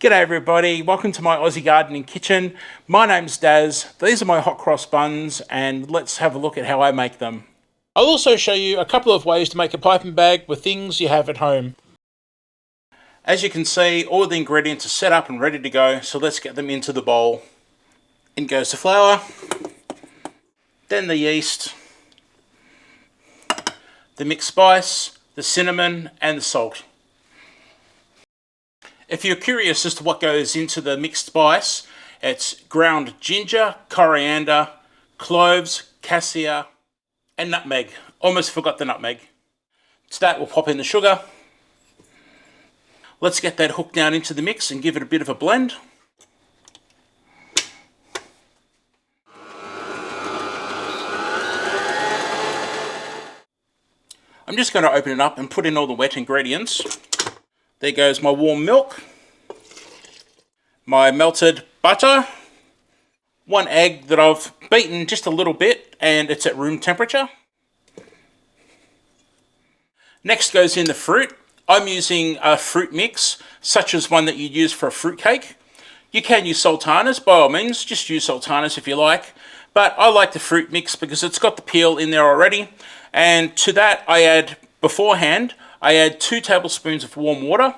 G'day everybody, welcome to my Aussie gardening kitchen. My name's Daz, these are my hot cross buns and let's have a look at how I make them. I'll also show you a couple of ways to make a piping bag with things you have at home. As you can see, all the ingredients are set up and ready to go, so let's get them into the bowl. In goes the flour, then the yeast, the mixed spice, the cinnamon and the salt. If you're curious as to what goes into the mixed spice, it's ground ginger, coriander, cloves, cassia, and nutmeg. Almost forgot the nutmeg. To that we'll pop in the sugar. Let's get that hooked down into the mix and give it a bit of a blend. I'm just going to open it up and put in all the wet ingredients. There goes my warm milk, my melted butter, one egg that I've beaten just a little bit and it's at room temperature. Next goes in the fruit. I'm using a fruit mix, such as one that you'd use for a fruit cake. You can use sultanas, by all means, just use sultanas if you like. But I like the fruit mix because it's got the peel in there already. And to that I add, beforehand, I add 2 tablespoons of warm water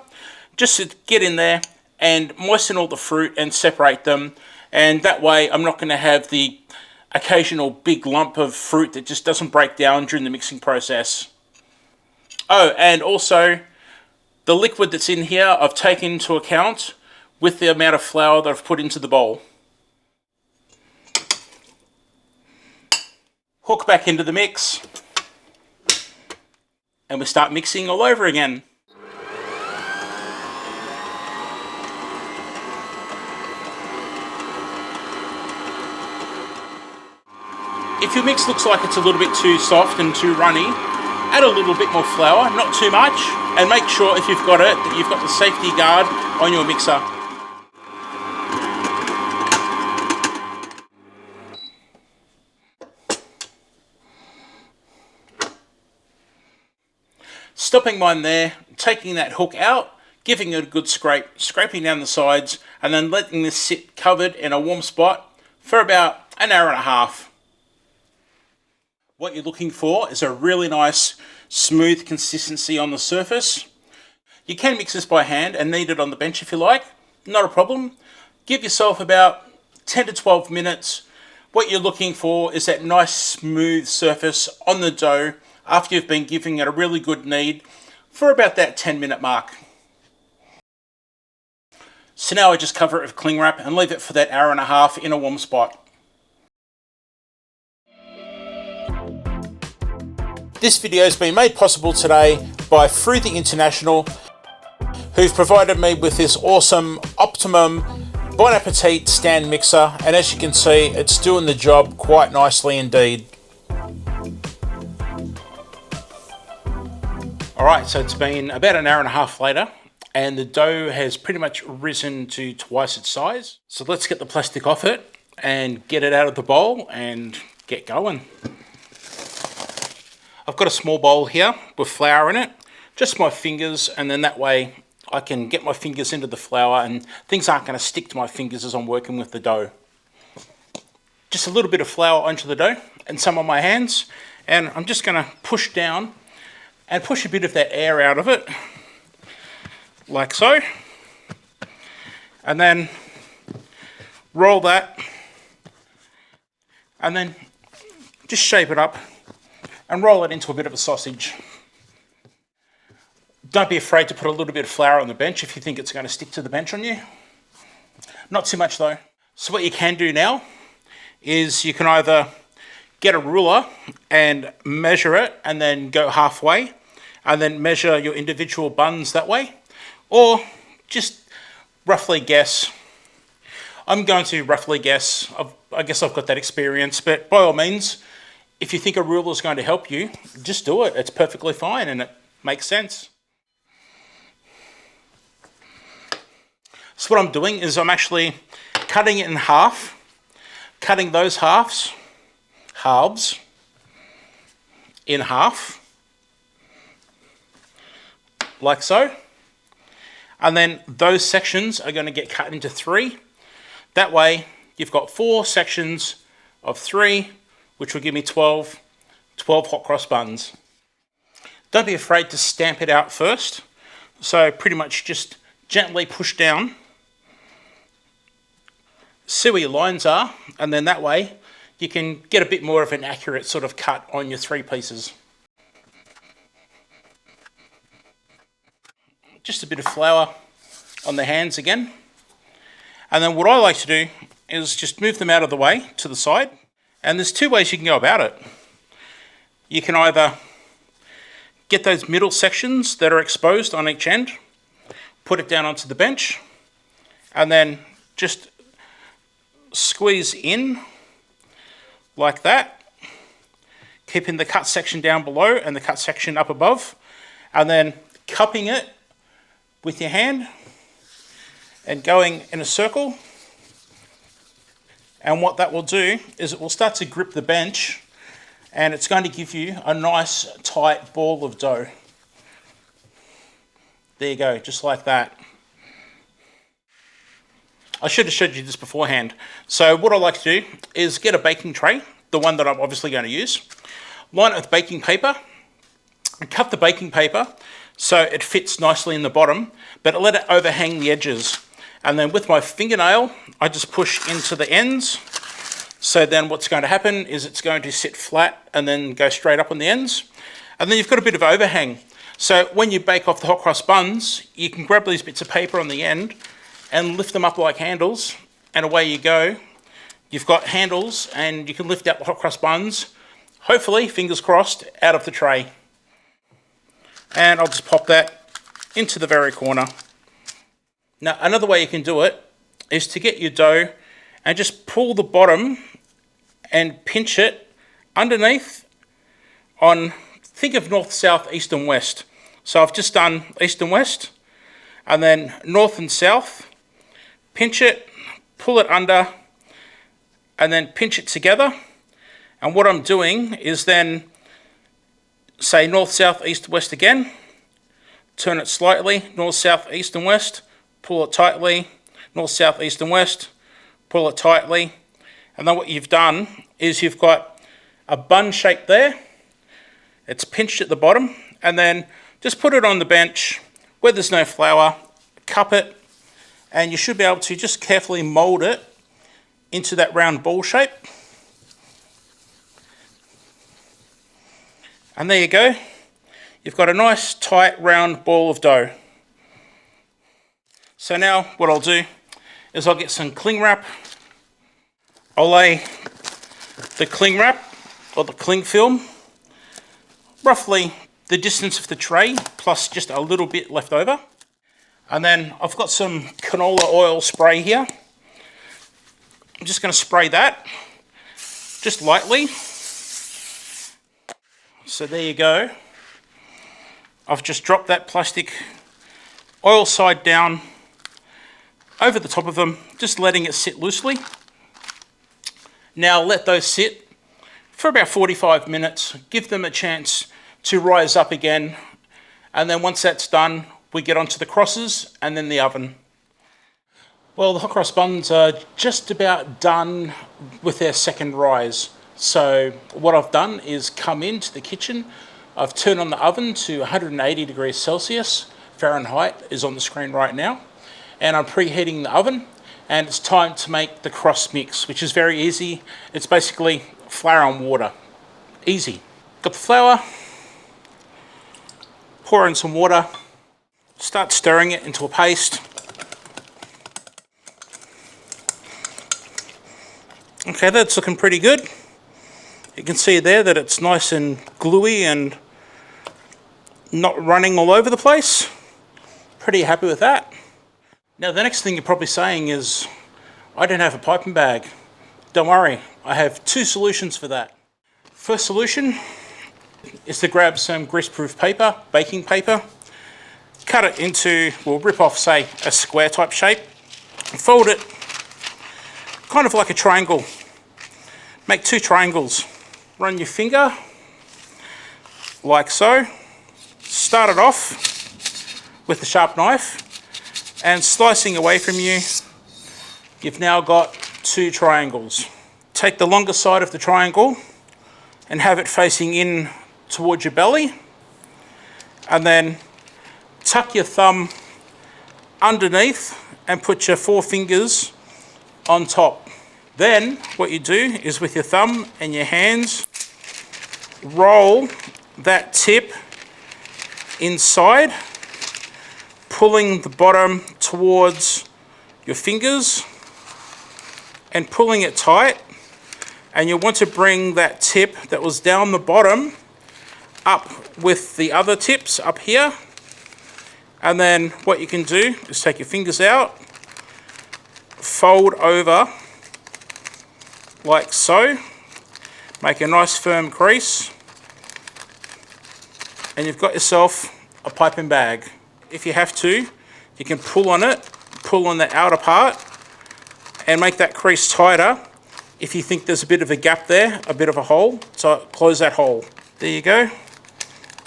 just to get in there and moisten all the fruit and separate them. And that way I'm not going to have the occasional big lump of fruit that just doesn't break down during the mixing process. Oh, and also the liquid that's in here I've taken into account with the amount of flour that I've put into the bowl. Hook back into the mix. And we start mixing all over again. If your mix looks like it's a little bit too soft and too runny, add a little bit more flour, not too much, and make sure if you've got it that you've got the safety guard on your mixer. Stopping mine there, taking that hook out, giving it a good scrape, scraping down the sides, and then letting this sit covered in a warm spot for about an hour and a half. What you're looking for is a really nice, smooth consistency on the surface. You can mix this by hand and knead it on the bench if you like, not a problem. Give yourself about 10 to 12 minutes. What you're looking for is that nice, smooth surface on the dough after you've been giving it a really good knead for about that 10-minute mark. So now I just cover it with cling wrap and leave it for that hour and a half in a warm spot. This video has been made possible today by Fruitless International, who've provided me with this awesome Optimum Bon Appetit stand mixer, and as you can see, it's doing the job quite nicely indeed. Alright, so it's been about an hour and a half later and the dough has pretty much risen to twice its size. So let's get the plastic off it and get it out of the bowl and get going. I've got a small bowl here with flour in it, just my fingers, and then that way I can get my fingers into the flour and things aren't going to stick to my fingers as I'm working with the dough. Just a little bit of flour onto the dough and some on my hands, and I'm just going to push down and push a bit of that air out of it, like so, and then roll that, and then just shape it up and roll it into a bit of a sausage. Don't be afraid to put a little bit of flour on the bench if you think it's going to stick to the bench on you. Not too much though. So what you can do now is you can either get a ruler and measure it and then go halfway and then measure your individual buns that way, or just roughly guess. I'm going to roughly guess. I guess I've got that experience, but by all means, if you think a ruler is going to help you, just do it. It's perfectly fine and it makes sense. So what I'm doing is I'm actually cutting it in half, cutting those halves in half, like so, and then those sections are going to get cut into 3. That way you've got 4 sections of 3, which will give me 12 hot cross buns. Don't be afraid to stamp it out first. So pretty much just gently push down, see where your lines are, and then that way you can get a bit more of an accurate sort of cut on your 3 pieces. Just a bit of flour on the hands again. And then what I like to do is just move them out of the way to the side. And there's 2 ways you can go about it. You can either get those middle sections that are exposed on each end, put it down onto the bench, and then just squeeze in like that, keeping the cut section down below and the cut section up above, and then cupping it with your hand and going in a circle. And what that will do is it will start to grip the bench, and it's going to give you a nice tight ball of dough. There you go, just like that. I should have showed you this beforehand. So what I like to do is get a baking tray, the one that I'm obviously going to use, line it with baking paper, and cut the baking paper so it fits nicely in the bottom, but let it overhang the edges. And then with my fingernail, I just push into the ends. So then what's going to happen is it's going to sit flat and then go straight up on the ends. And then you've got a bit of overhang. So when you bake off the hot cross buns, you can grab these bits of paper on the end and lift them up like handles, and away you go. You've got handles and you can lift out the hot cross buns, hopefully, fingers crossed, out of the tray. And I'll just pop that into the very corner. Now, another way you can do it is to get your dough and just pull the bottom and pinch it underneath on, think of north, south, east and west. So I've just done east and west, and then north and south. Pinch it, pull it under, and then pinch it together. And what I'm doing is then say north, south, east, west again. Turn it slightly, north, south, east and west. Pull it tightly, north, south, east and west. Pull it tightly. And then what you've done is you've got a bun shape there. It's pinched at the bottom. And then just put it on the bench where there's no flour, cup it, and you should be able to just carefully mold it into that round ball shape. And there you go. You've got a nice tight round ball of dough. So now what I'll do is I'll get some cling wrap. I'll lay the cling wrap or the cling film roughly the distance of the tray plus just a little bit left over. And then I've got some canola oil spray here. I'm just going to spray that just lightly. So there you go. I've just dropped that plastic oil side down over the top of them, just letting it sit loosely. Now let those sit for about 45 minutes. Give them a chance to rise up again. And then once that's done, we get onto the crosses and then the oven. Well, the hot cross buns are just about done with their second rise. So what I've done is come into the kitchen. I've turned on the oven to 180 degrees Celsius. Fahrenheit is on the screen right now. And I'm preheating the oven. And it's time to make the cross mix, which is very easy. It's basically flour and water. Easy. Got the flour. Pour in some water. Start stirring it into a paste. Okay, that's looking pretty good. You can see there that it's nice and gluey and not running all over the place. Pretty happy with that. Now the next thing you're probably saying is, I don't have a piping bag. Don't worry, I have 2 solutions for that. First solution is to grab some greaseproof paper, baking paper, cut it into, we'll rip off, say, a square type shape, and fold it kind of like a triangle. Make 2 triangles. Run your finger like so. Start it off with the sharp knife And slicing away from you, you've now got 2 triangles. Take the longer side of the triangle and have it facing in towards your belly, and then tuck your thumb underneath and put your 4 fingers on top. Then what you do is with your thumb and your hands, roll that tip inside, pulling the bottom towards your fingers and pulling it tight. And you'll want to bring that tip that was down the bottom up with the other tips up here. And then what you can do is take your fingers out, fold over like so, make a nice firm crease, and you've got yourself a piping bag. If you have to, you can pull on it, pull on the outer part, and make that crease tighter. If you think there's a bit of a gap there, a bit of a hole, so close that hole. There you go.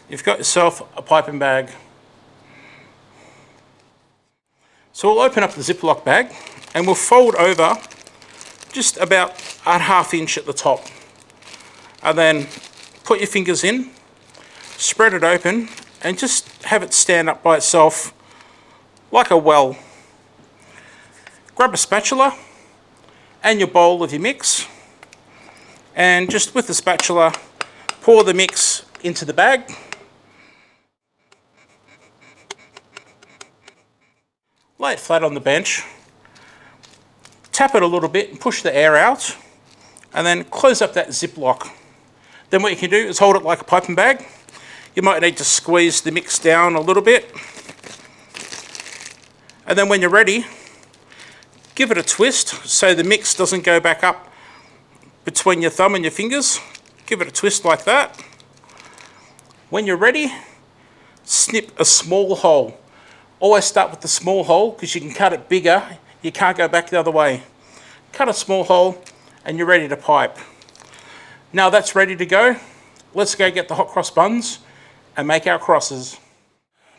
You've got yourself a piping bag. So we'll open up the Ziploc bag and we'll fold over just about a ½ inch at the top. And then put your fingers in, spread it open, and just have it stand up by itself like a well. Grab a spatula and your bowl of your mix, and just with the spatula pour the mix into the bag. Lay it flat on the bench, tap it a little bit and push the air out, and then close up that Ziploc. Then what you can do is hold it like a piping bag. You might need to squeeze the mix down a little bit, and then when you're ready, give it a twist so the mix doesn't go back up between your thumb and your fingers. Give it a twist like that. When you're ready, snip a small hole. Always start with the small hole because you can cut it bigger. You can't go back the other way. Cut a small hole and you're ready to pipe. Now that's ready to go. Let's go get the hot cross buns and make our crosses.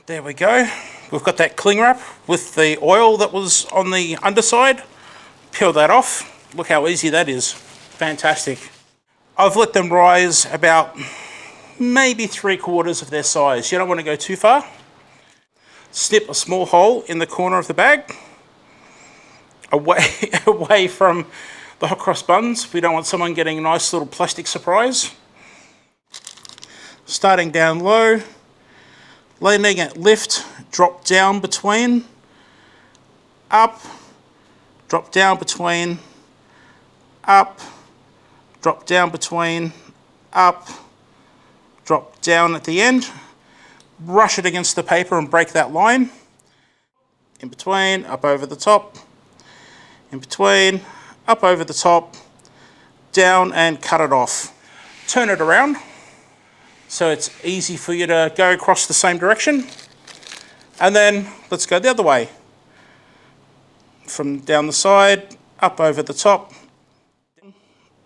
There we go. We've got that cling wrap with the oil that was on the underside. Peel that off. Look how easy that is. Fantastic. I've let them rise about maybe 3/4 of their size. You don't want to go too far. Snip a small hole in the corner of the bag, away from the hot cross buns. We don't want someone getting a nice little plastic surprise. Starting down low, landing at lift, drop down between, up, drop down between, up, drop down between, up, drop down at the end. Brush it against the paper and break that line. In between, up over the top. In between, up over the top, down and cut it off. Turn it around so it's easy for you to go across the same direction. And then let's go the other way. From down the side, up over the top,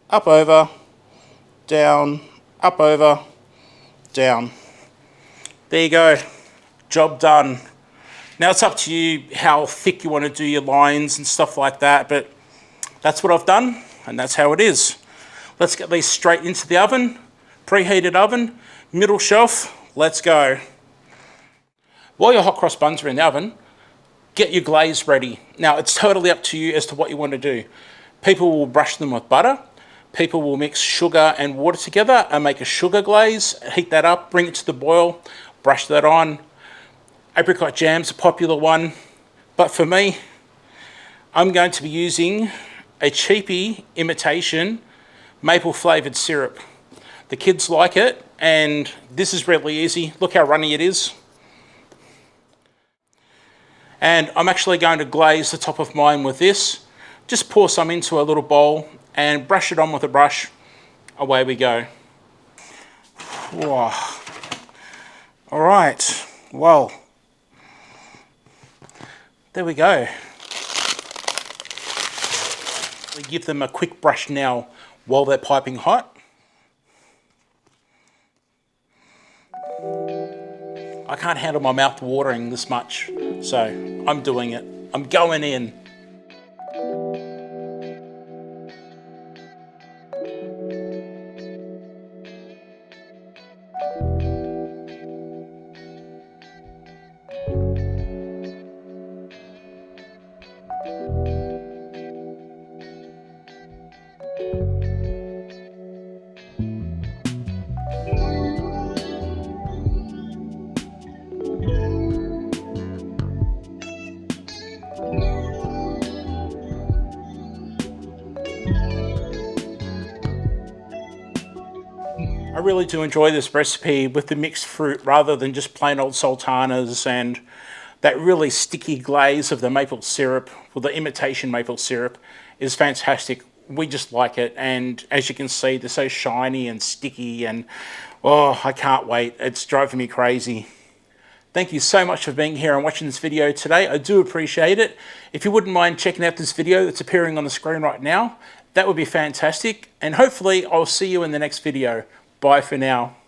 up over, down, up over, down. There you go, job done. Now it's up to you how thick you want to do your lines and stuff like that, but that's what I've done and that's how it is. Let's get these straight into the oven, preheated oven, middle shelf, let's go. While your hot cross buns are in the oven, get your glaze ready. Now it's totally up to you as to what you want to do. People will brush them with butter. People will mix sugar and water together and make a sugar glaze, heat that up, bring it to the boil, brush that on. Apricot jam's a popular one, but for me, I'm going to be using a cheapy imitation maple flavoured syrup. The kids like it, and this is really easy. Look how runny it is. And I'm actually going to glaze the top of mine with this. Just pour some into a little bowl and brush it on with a brush. Away we go. Whoa. All right, well, there we go. We give them a quick brush now while they're piping hot. I can't handle my mouth watering this much, so I'm doing it. I'm going in. I really do enjoy this recipe with the mixed fruit rather than just plain old sultanas, and that really sticky glaze of the maple syrup, or the imitation maple syrup, is fantastic. We just like it, and as you can see, they're so shiny and sticky, and oh, I can't wait. It's driving me crazy. Thank you so much for being here and watching this video today. I do appreciate it. If you wouldn't mind checking out this video that's appearing on the screen right now, that would be fantastic. And hopefully I'll see you in the next video. Bye for now.